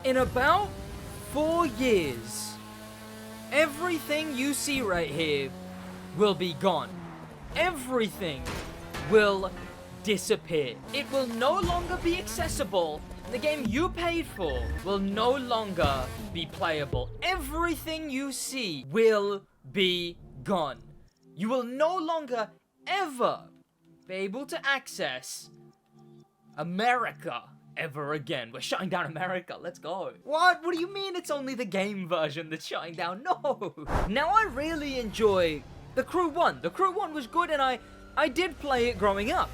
In about 4 years, everything you see right here will be gone. Everything will disappear. It will no longer be accessible. The game you paid for will no longer be playable. Everything you see will be gone. You will no longer ever be able to access America ever again. We're shutting down America. Let's go. What? What do you mean it's only the game version that's shutting down? No. Now, I really enjoy The Crew 1. The Crew 1 was good, and I did play it growing up.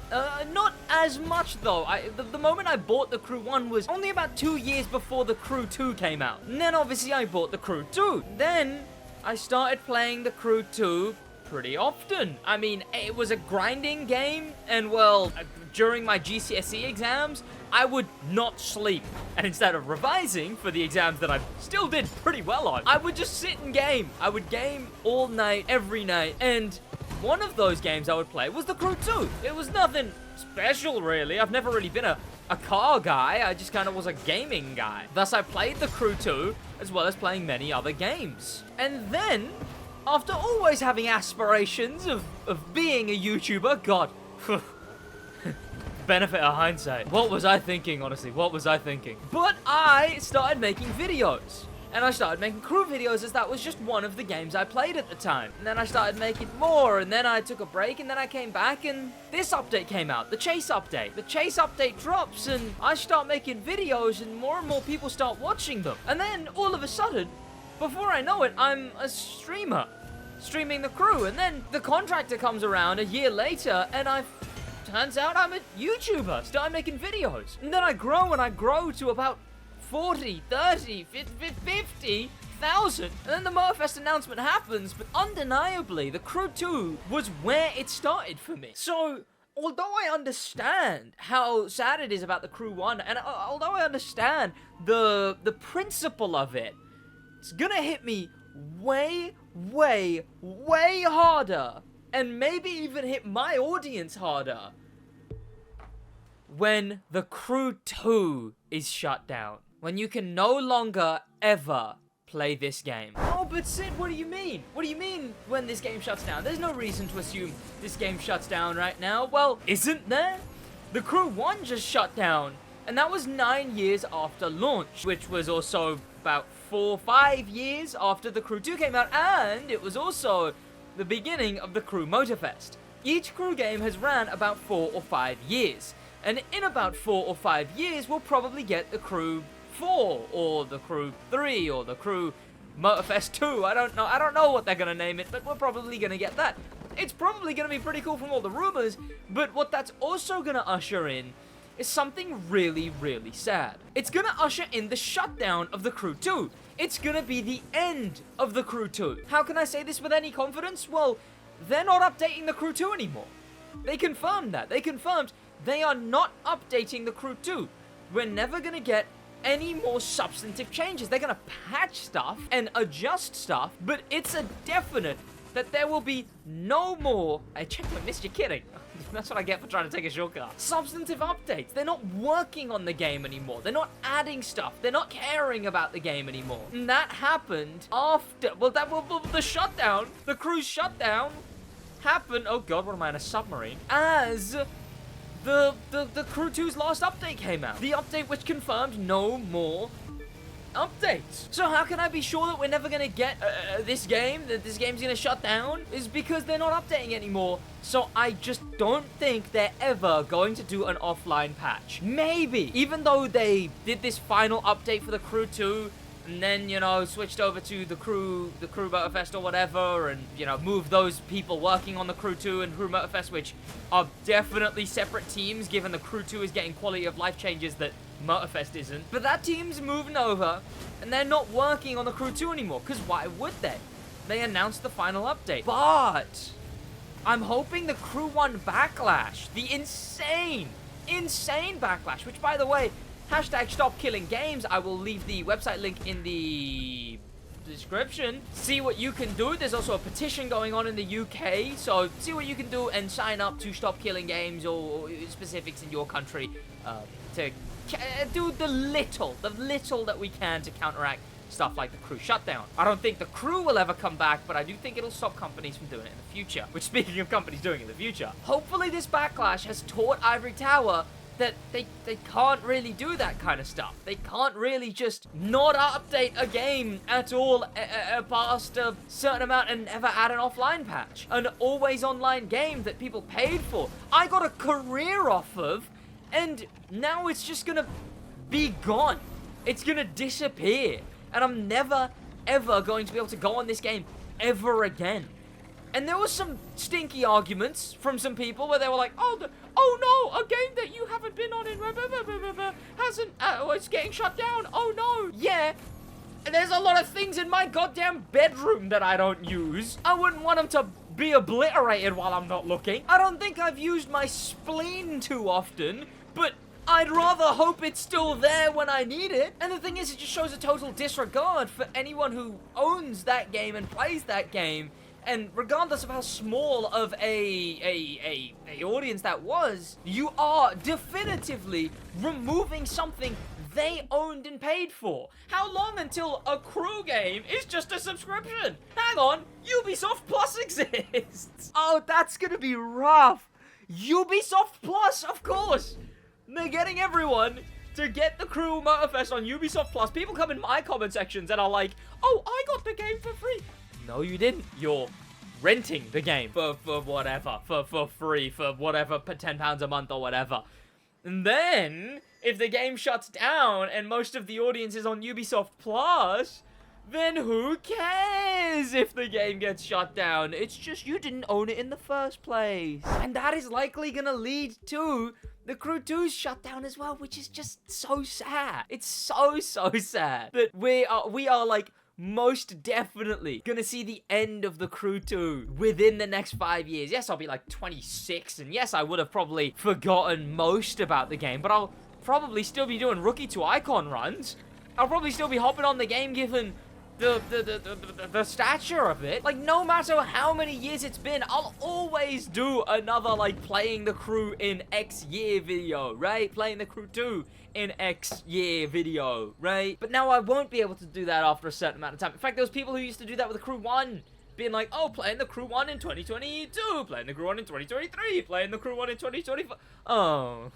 Not as much, though. The moment I bought The Crew 1 was only about 2 years before The Crew 2 came out. And then, obviously, I bought The Crew 2. Then, I started playing The Crew 2 pretty often. I mean, it was a grinding game, and, well, during my GCSE exams, I would not sleep. And instead of revising for the exams that I still did pretty well on, I would just sit and game. I would game all night, every night, and one of those games I would play was The Crew 2. It was nothing special, really. I've never really been a car guy. I just kind of was a gaming guy. Thus, I played The Crew 2, as well as playing many other games. And then, after always having aspirations of being a YouTuber, God, benefit of hindsight. What was I thinking, honestly? What was I thinking? But I started making videos. And I started making crew videos as that was just one of the games I played at the time. And then I started making more, and then I took a break, and then I came back, and this update came out, the Chase update. The Chase update drops, and I start making videos, and more people start watching them. And then, all of a sudden, before I know it, I'm a streamer, streaming The Crew. And then the contractor comes around a year later, and turns out I'm a YouTuber, started making videos. And then I grow, and I grow to about 40, 30, 50,000. And then the Motorfest announcement happens, but undeniably, The Crew 2 was where it started for me. So, although I understand how sad it is about The Crew 1, and although I understand the principle of it, it's gonna hit me way, way, way harder, and maybe even hit my audience harder, when The Crew 2 is shut down. When you can no longer ever play this game. Oh, but Sid, what do you mean? What do you mean when this game shuts down? There's no reason to assume this game shuts down right now. Well, isn't there? The Crew 1 just shut down, and that was 9 years after launch, which was also about 4 or 5 years after The Crew 2 came out, and it was also the beginning of the Crew Motorfest. Each Crew game has ran about 4 or 5 years, and in about 4 or 5 years, we'll probably get the Crew 4, or the Crew 3, or the Crew Motorfest 2. I don't know what they're gonna name it, but we're probably gonna get that. It's probably gonna be pretty cool from all the rumors, but what that's also gonna usher in is something really, really sad. It's gonna usher in the shutdown of The Crew 2. It's gonna be the end of The Crew 2. How can I say this with any confidence? Well, they're not updating The Crew 2 anymore. They confirmed that. They confirmed they are not updating The Crew 2. We're never gonna get any more substantive changes. They're gonna patch stuff and adjust stuff, but it's a definite that there will be no more. I checked my missed, you're kidding. That's what I get for trying to take a shortcut. Substantive updates. They're not working on the game anymore. They're not adding stuff. They're not caring about the game anymore. And that happened after, the shutdown, the Crew's shutdown happened, oh god, what am I, in a submarine? As the Crew 2's last update came out. The update which confirmed no more updates. So how can I be sure that we're never gonna get this game, that this game's gonna shut down? Is because they're not updating anymore. So I just don't think they're ever going to do an offline patch. Maybe, even though they did this final update for the Crew 2, and then, you know, switched over to the Crew Motorfest or whatever, and, you know, moved those people working on the Crew 2 and Crew Motorfest, which are definitely separate teams, given the Crew 2 is getting quality of life changes that Motorfest isn't. But that team's moving over, and they're not working on the Crew 2 anymore, because why would they? They announced the final update. But I'm hoping the Crew 1 backlash, the insane backlash, which, by the way, hashtag stop killing games. I will leave the website link in the description. See what you can do. There's also a petition going on in the UK, so see what you can do and sign up to stop killing games or specifics in your country to do the little that we can to counteract stuff like the crew shutdown. I don't think the crew will ever come back, but I do think it'll stop companies from doing it in the future. Which, speaking of companies doing it in the future, hopefully this backlash has taught Ivory Tower that they can't really do that kind of stuff. They can't really just not update a game at all past a certain amount and never add an offline patch. An always online game that people paid for. I got a career off of, and now it's just gonna be gone. It's gonna disappear. And I'm never, ever going to be able to go on this game ever again. And there was some stinky arguments from some people where they were like, oh no, a game that you haven't been on in hasn't, it's getting shut down. Oh no. Yeah, there's a lot of things in my goddamn bedroom that I don't use. I wouldn't want them to be obliterated while I'm not looking. I don't think I've used my spleen too often, but I'd rather hope it's still there when I need it. And the thing is, it just shows a total disregard for anyone who owns that game and plays that game. And regardless of how small of a audience that was, you are definitively removing something they owned and paid for. How long until a crew game is just a subscription? Hang on, Ubisoft Plus exists. Oh, that's gonna be rough. Ubisoft Plus, of course. They're getting everyone to get the Crew Motorfest on Ubisoft Plus. People come in my comment sections and are like, oh, I got the game for free. No, you didn't. You're renting the game for whatever, for free, for whatever, for £10 a month or whatever. And then, if the game shuts down and most of the audience is on Ubisoft Plus, then who cares if the game gets shut down? It's just you didn't own it in the first place. And that is likely gonna lead to the Crew 2's shutdown as well, which is just so sad. It's so sad that we are like most definitely gonna see the end of the Crew 2 within the next 5 years. Yes, I'll be like 26, and yes, I would have probably forgotten most about the game, but I'll probably still be doing Rookie to Icon runs. I'll probably still be hopping on the game given the stature of it. Like, no matter how many years it's been, I'll always do another, like, playing the Crew in X year video, right? Playing the Crew 2 in X year video, right? But now I won't be able to do that after a certain amount of time. In fact, there was people who used to do that with the Crew 1, being like, oh, playing the Crew 1 in 2022, playing the Crew 1 in 2023, playing the Crew 1 in 2024. Oh.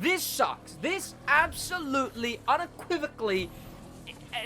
This sucks. This absolutely, unequivocally,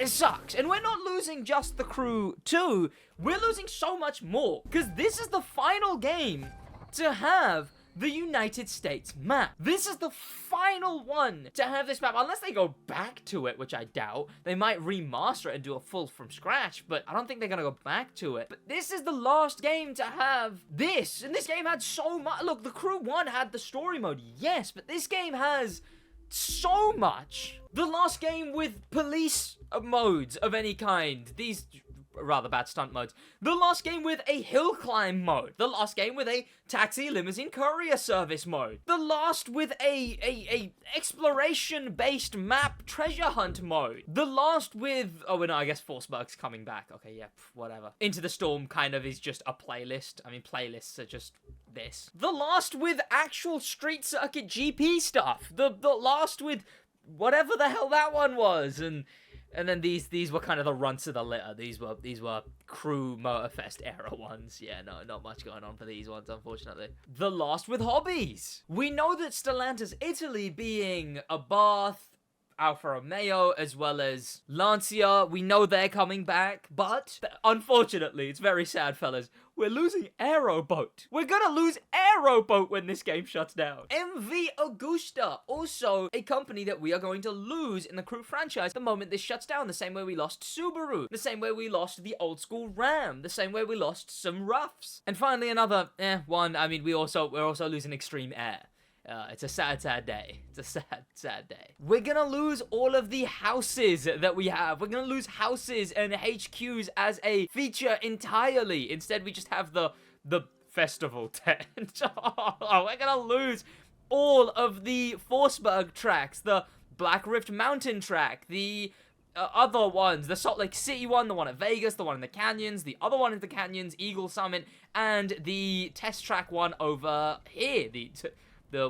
it sucks. And we're not losing just the Crew 2, we're losing so much more. Because this is the final game to have the United States map. This is the final one to have this map, unless they go back to it, which I doubt. They might remaster it and do a full from scratch, but I don't think they're gonna go back to it. But this is the last game to have this, and this game had so much. Look, the Crew 1 had the story mode, yes, but this game has so much. The last game with police modes of any kind, these rather bad stunt modes. The last game with a hill climb mode. The last game with a taxi limousine courier service mode. The last with a exploration based map treasure hunt mode. The last with, oh no, I guess Forsberg's coming back. Okay, yeah, whatever. Into the Storm kind of is just a playlist. I mean, playlists are just this. The last with actual street circuit GP stuff. The last with whatever the hell that one was, and then these were kind of the runts of the litter. These were Crew Motorfest era ones. Yeah, no, not much going on for these ones, unfortunately. The last with hobbies. We know that Stellantis Italy being a Bath, Alfa Romeo, as well as Lancia, we know they're coming back, but unfortunately, it's very sad, fellas, we're losing Aeroboat. We're gonna lose Aeroboat when this game shuts down. MV Agusta, also a company that we are going to lose in the Crew franchise the moment this shuts down, the same way we lost Subaru, the same way we lost the old school Ram, the same way we lost some Roughs. And finally, another, one, I mean, we're also losing Extreme Air. It's a sad day. It's a sad day. We're gonna lose all of the houses that we have. We're gonna lose houses and HQs as a feature entirely. Instead, we just have the festival tent. We're gonna lose all of the Forsberg tracks, the Black Rift Mountain track, the other ones, the Salt Lake City one, the one at Vegas, the one in the canyons, the other one in the canyons, Eagle Summit, and the test track one over here, the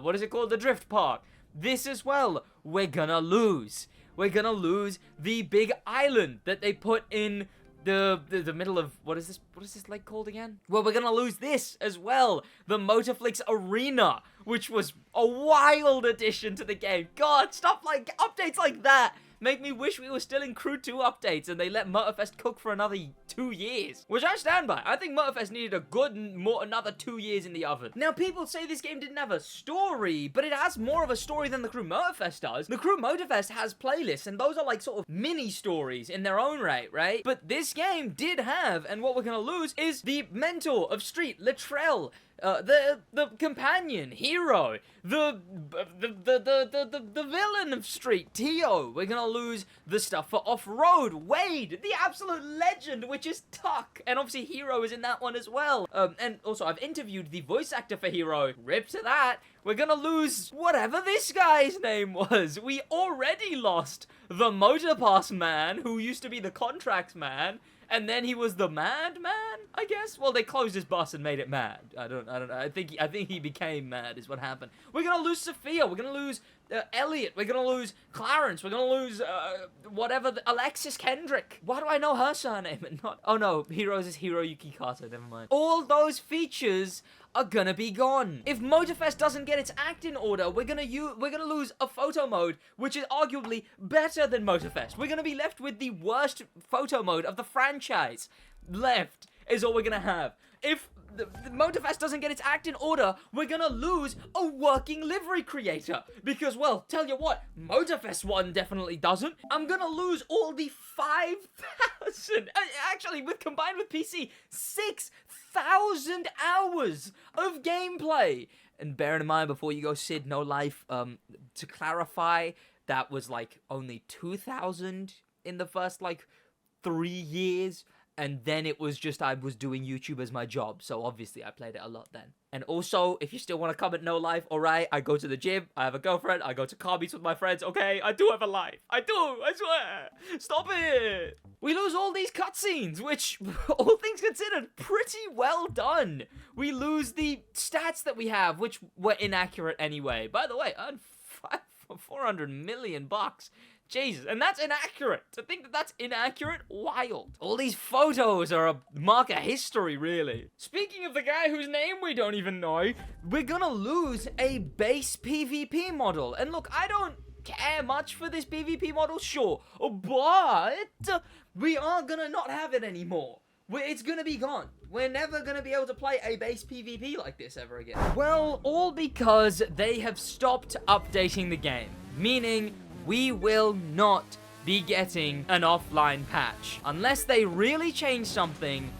what is it called? The Drift Park. this as well. We're gonna lose. We're gonna lose the big island that they put in the middle of, what is this lake called again? Well, we're gonna lose this as well. The Motorflix Arena, which was a wild addition to the game. God, stuff like, updates like that make me wish we were still in Crew 2 updates and they let Motorfest cook for another 2 years. Which I stand by. I think Motorfest needed a good another 2 years in the oven. Now, people say this game didn't have a story, but it has more of a story than the Crew Motorfest does. The Crew Motorfest has playlists, and those are like sort of mini stories in their own right? But this game did have, and what we're gonna lose is the mentor of Street, Latrell, the companion, Hero, the villain of Street, Tio. We're gonna lose the stuff for Off-Road, Wade, the absolute legend, which is Tuck, and obviously Hero is in that one as well. And also I've interviewed the voice actor for Hero. Rip to that. We're gonna lose whatever this guy's name was. We already lost the Motor Pass man, who used to be the Contracts man. And then he was the Mad Man, I guess? Well, they closed his bus and made it mad. I don't know. I think he became mad is what happened. We're gonna lose Sophia. We're gonna lose Elliot. We're gonna lose Clarence. We're gonna lose, Alexis Kendrick. Why do I know her surname and not... Oh, no. Heroes is Hiroyuki Kato. Never mind. All those features are gonna be gone. If Motorfest doesn't get its act in order, we're gonna lose a photo mode, which is arguably better than Motorfest. We're gonna be left with the worst photo mode of the franchise. Left is all we're gonna have. If the Motorfest doesn't get its act in order, we're gonna lose a working livery creator. Because, well, tell you what, Motorfest one definitely doesn't. I'm gonna lose all the 5,000, actually, combined with PC, 6,000 hours of gameplay. And bearing in mind, before you go, Sid, no life, to clarify, that was, like, only 2,000 in the first, like, 3 years. And then it was just, I was doing YouTube as my job. So obviously I played it a lot then. And also, if you still want to comment no life, alright, I go to the gym, I have a girlfriend, I go to car meets with my friends, okay? I do have a life. I do, I swear. Stop it. We lose all these cutscenes, which, all things considered, pretty well done. We lose the stats that we have, which were inaccurate anyway. By the way, I earned 400 million bucks. Jesus, and that's inaccurate. To think that that's inaccurate, wild. All these photos are a mark of history, really. Speaking of the guy whose name we don't even know, we're gonna lose a base PvP model. And look, I don't care much for this PvP model, sure, but we are gonna not have it anymore. It's gonna be gone. We're never gonna be able to play a base PvP like this ever again. Well, all because they have stopped updating the game, meaning we will not be getting an offline patch. Unless they really change something,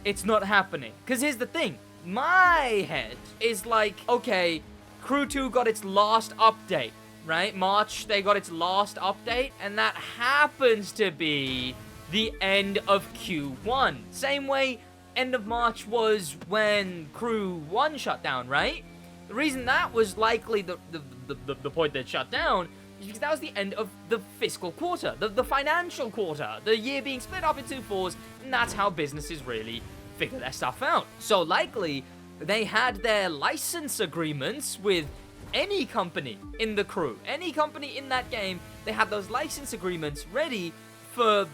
it's not happening. Because here's the thing. My head is like, okay, Crew 2 got its last update, right? March, they got its last update, and that happens to be the end of Q1. Same way end of March was when Crew 1 shut down, right? The reason that was likely the point that shut down because that was the end of the fiscal quarter, the financial quarter, the year being split up into 4s, and that's how businesses really figure their stuff out. So likely, they had their license agreements with any company in the Crew, any company in that game, they had those license agreements ready for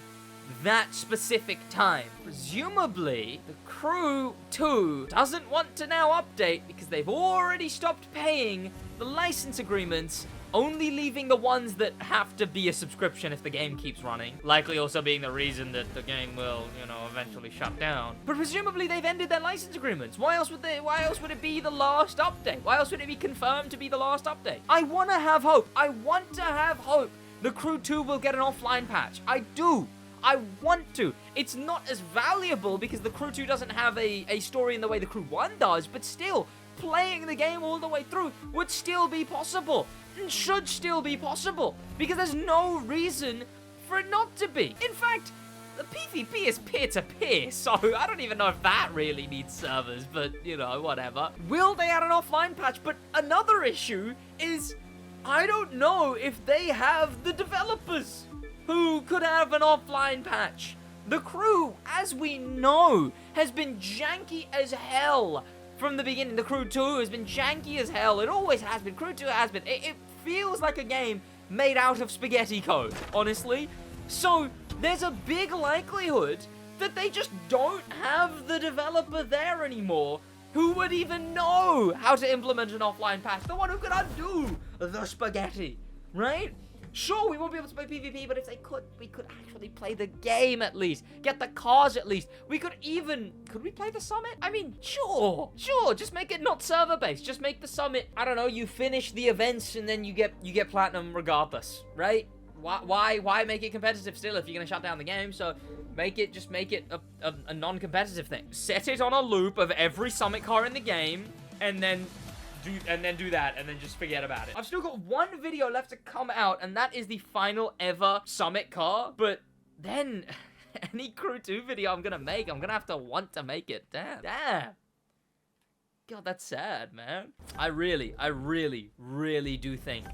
that specific time. Presumably, the Crew 2 doesn't want to now update because they've already stopped paying the license agreements, only leaving the ones that have to be a subscription if the game keeps running. Likely also being the reason that the game will, eventually shut down. But presumably they've ended their license agreements. Why else would it be the last update? Why else would it be confirmed to be the last update? I want to have hope. I want to have hope the Crew 2 will get an offline patch. I do. I want to. It's not as valuable because the Crew 2 doesn't have a story in the way the Crew 1 does, but still, playing the game all the way through would still be possible. And should still be possible. Because there's no reason for it not to be. In fact, the PvP is peer-to-peer, so I don't even know if that really needs servers, but, whatever. Will they add an offline patch? But another issue is, I don't know if they have the developers who could have an offline patch. The Crew, as we know, has been janky as hell from the beginning. The Crew 2 has been janky as hell. It always has been. Crew 2 has been. feels like a game made out of spaghetti code, honestly. So there's a big likelihood that they just don't have the developer there anymore who would even know how to implement an offline patch. The one who could undo the spaghetti, right? Sure, we won't be able to play PvP, but if they could, we could actually play the game at least. Get the cars at least. We could even... Could we play the summit? I mean, sure. Just make it not server-based. Just make the summit, I don't know, you finish the events and then you get platinum regardless, right? Why make it competitive still if you're gonna shut down the game? So just make it a non-competitive thing. Set it on a loop of every summit car in the game, and then do that, and then just forget about it. I've still got one video left to come out, and that is the final ever summit car. But then any Crew 2 video I'm gonna make, I'm gonna have to want to make it. Damn. God, that's sad, man. I really do think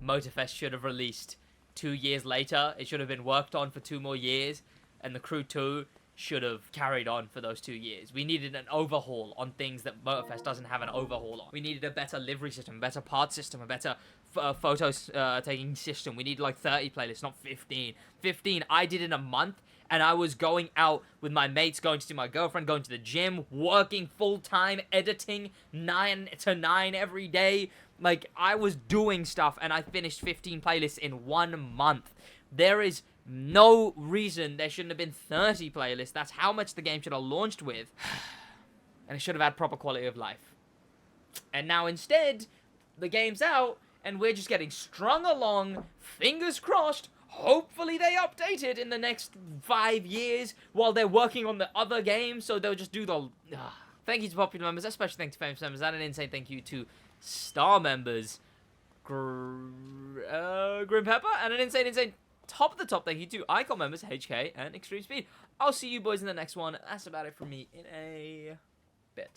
Motorfest should have released 2 years later. It should have been worked on for 2 more years, and the Crew 2 should have carried on for those 2 years. We needed an overhaul on things that Motorfest doesn't have an overhaul on. We needed a better livery system, a better part system, a better photos taking system. We needed like 30 playlists, not 15. 15, I did in a month, and I was going out with my mates, going to see my girlfriend, going to the gym, working full-time, editing 9 to 9 every day. Like, I was doing stuff, and I finished 15 playlists in 1 month. There is no reason there shouldn't have been 30 playlists. That's how much the game should have launched with. And it should have had proper quality of life. And now instead, the game's out, and we're just getting strung along, fingers crossed. Hopefully they update it in the next 5 years while they're working on the other game, so they'll just do the... Thank you to popular members, especially thank you to famous members, and an insane thank you to star members, Grim Pepper, and an insane top of the top thank you to icon members, HK and Extreme Speed. I'll see you boys in the next one. That's about it from me in a bit.